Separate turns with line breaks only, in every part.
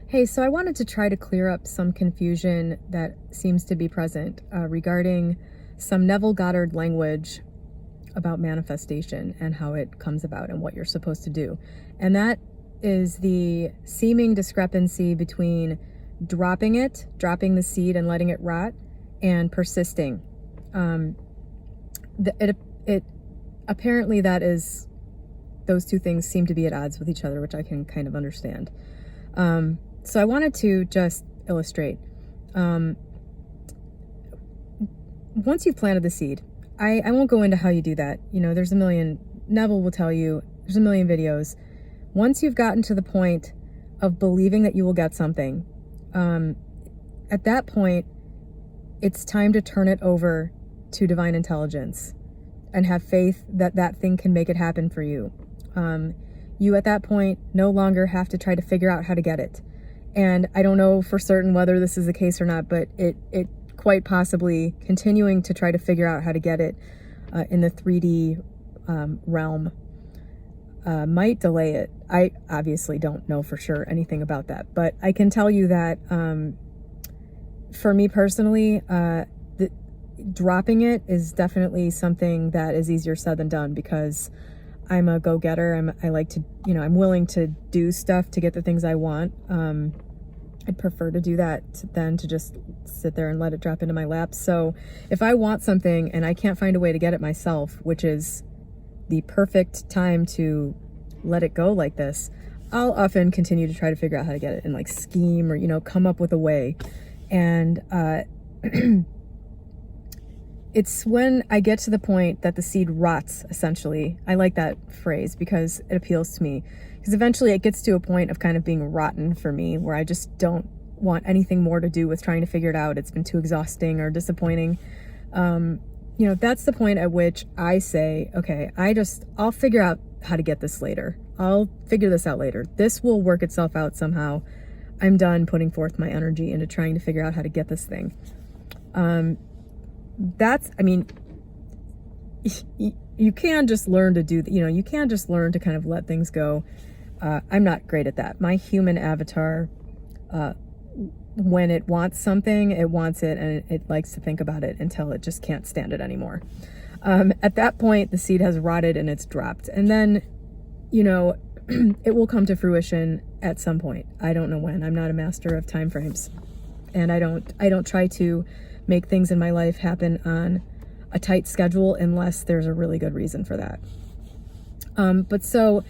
Hey, so I wanted to try to clear up some confusion that seems to be present regarding some Neville Goddard language about manifestation and how it comes about and what you're supposed to do. And that is the seeming discrepancy between dropping the seed and letting it rot, and persisting. It apparently that is, those two things seem to be at odds with each other, which I can kind of understand. So I wanted to just illustrate. Once you've planted the seed, I won't go into how you do that. You know, Neville will tell you, there's a million videos. Once you've gotten to the point of believing that you will get something, at that point, it's time to turn it over to divine intelligence and have faith that that thing can make it happen for you. You at that point no longer have to try to figure out how to get it. And I don't know for certain whether this is the case or not, but it quite possibly continuing to try to figure out how to get it in the 3D realm might delay it. I obviously don't know for sure anything about that, but I can tell you that for me personally, dropping it is definitely something that is easier said than done, because I'm a go-getter. I like to, I'm willing to do stuff to get the things I want. I'd prefer to do that than to just sit there and let it drop into my lap. So if I want something and I can't find a way to get it myself, which is the perfect time to let it go like this, I'll often continue to try to figure out how to get it and like scheme or, come up with a way. And it's when I get to the point that the seed rots, essentially. I like that phrase because it appeals to me. Because eventually it gets to a point of kind of being rotten for me, where I just don't want anything more to do with trying to figure it out. It's been too exhausting or disappointing. That's the point at which I say, okay, I'll figure out how to get this later. I'll figure this out later. This will work itself out somehow. I'm done putting forth my energy into trying to figure out how to get this thing. You can just learn to do, you can just learn to kind of let things go. I'm not great at that. My human avatar, when it wants something, it wants it, and it likes to think about it until it just can't stand it anymore. At that point, the seed has rotted and it's dropped. And then, it will come to fruition at some point. I don't know when. I'm not a master of time frames. And I don't try to make things in my life happen on a tight schedule unless there's a really good reason for that. But so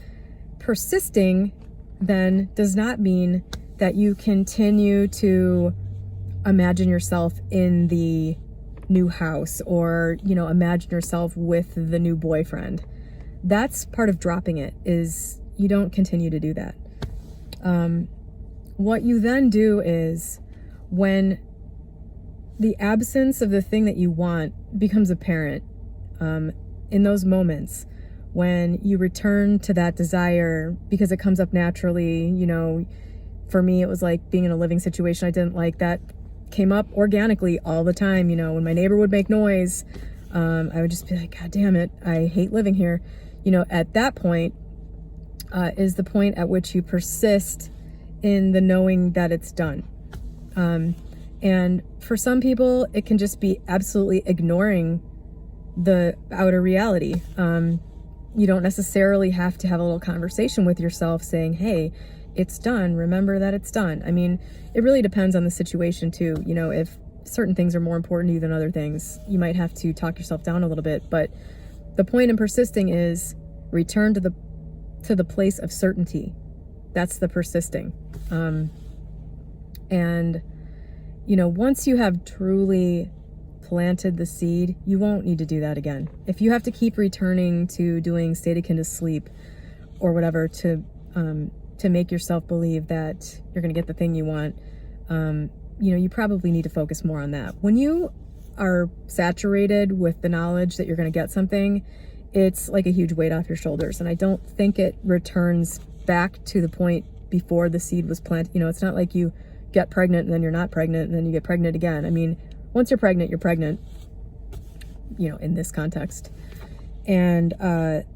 persisting then does not mean that you continue to imagine yourself in the new house or, imagine yourself with the new boyfriend. That's part of dropping it, is you don't continue to do that. What you then do is, when the absence of the thing that you want becomes apparent, in those moments when you return to that desire because it comes up naturally, for me, it was like being in a living situation I didn't like. That came up organically all the time. When my neighbor would make noise, I would just be like, God damn it, I hate living here. At that point is the point at which you persist in the knowing that it's done. And for some people, it can just be absolutely ignoring the outer reality. You don't necessarily have to have a little conversation with yourself saying, hey, it's done. Remember that it's done. I mean, it really depends on the situation too. If certain things are more important to you than other things, you might have to talk yourself down a little bit. But the point in persisting is return to the place of certainty. That's the persisting. And once you have truly planted the seed, you won't need to do that again. If you have to keep returning to doing state akin to sleep or whatever to make yourself believe that you're going to get the thing you want, you probably need to focus more on that. When you are saturated with the knowledge that you're going to get something, it's like a huge weight off your shoulders. And I don't think it returns back to the point before the seed was planted. It's not like you get pregnant and then you're not pregnant and then you get pregnant again. I mean, once you're pregnant, in this context. And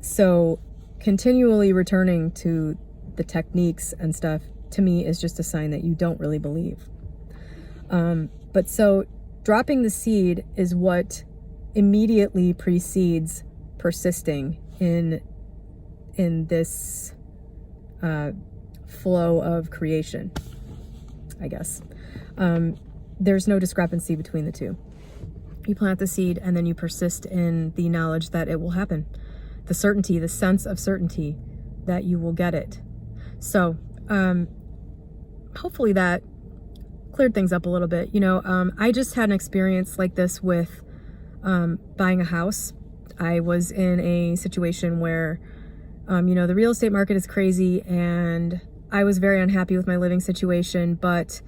so continually returning to the techniques and stuff to me is just a sign that you don't really believe. But so dropping the seed is what immediately precedes persisting in this flow of creation, I guess. There's no discrepancy between the two. You plant the seed and then you persist in the knowledge that it will happen. The certainty, the sense of certainty that you will get it. So hopefully that cleared things up a little bit. I just had an experience like this with buying a house. I was in a situation where, the real estate market is crazy and I was very unhappy with my living situation, but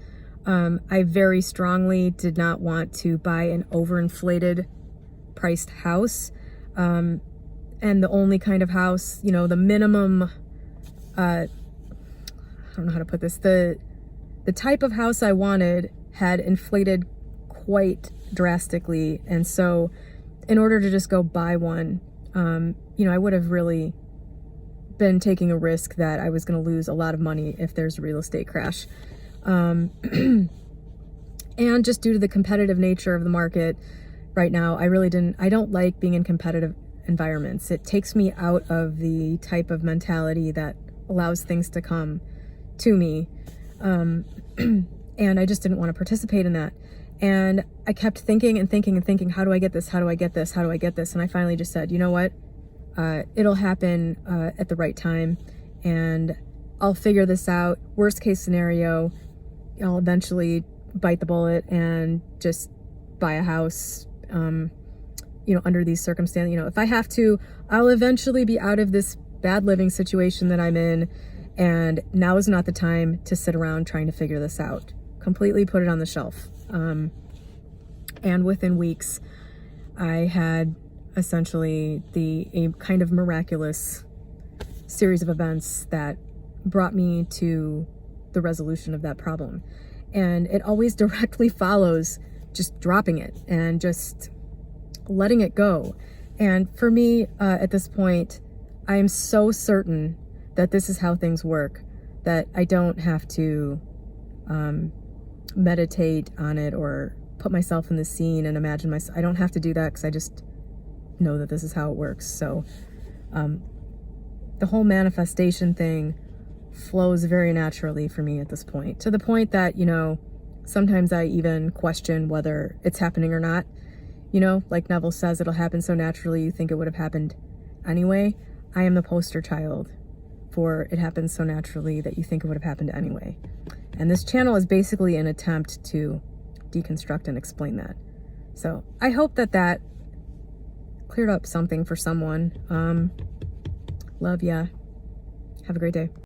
I very strongly did not want to buy an overinflated priced house. And the only kind of house, the minimum, I don't know how to put this, the type of house I wanted had inflated quite drastically. And so in order to just go buy one, I would have really been taking a risk that I was going to lose a lot of money if there's a real estate crash. And just due to the competitive nature of the market right now, I don't like being in competitive environments. It takes me out of the type of mentality that allows things to come to me. And I just didn't want to participate in that. And I kept thinking and thinking and thinking, how do I get this? How do I get this? How do I get this? And I finally just said, you know what? It'll happen at the right time and I'll figure this out. Worst case scenario, I'll eventually bite the bullet and just buy a house, under these circumstances. If I have to, I'll eventually be out of this bad living situation that I'm in. And now is not the time to sit around trying to figure this out. Completely put it on the shelf. And within weeks, I had essentially a kind of miraculous series of events that brought me to the resolution of that problem. And it always directly follows just dropping it and just letting it go. And for me, at this point, I am so certain that this is how things work, that I don't have to meditate on it or put myself in the scene and imagine myself. I don't have to do that because I just know that this is how it works. So the whole manifestation thing flows very naturally for me at this point, to the point that, sometimes I even question whether it's happening or not. Like Neville says, it'll happen so naturally you think it would have happened anyway. I am the poster child for it happens so naturally that you think it would have happened anyway. And this channel is basically an attempt to deconstruct and explain that. So I hope that cleared up something for someone. Love ya. Have a great day.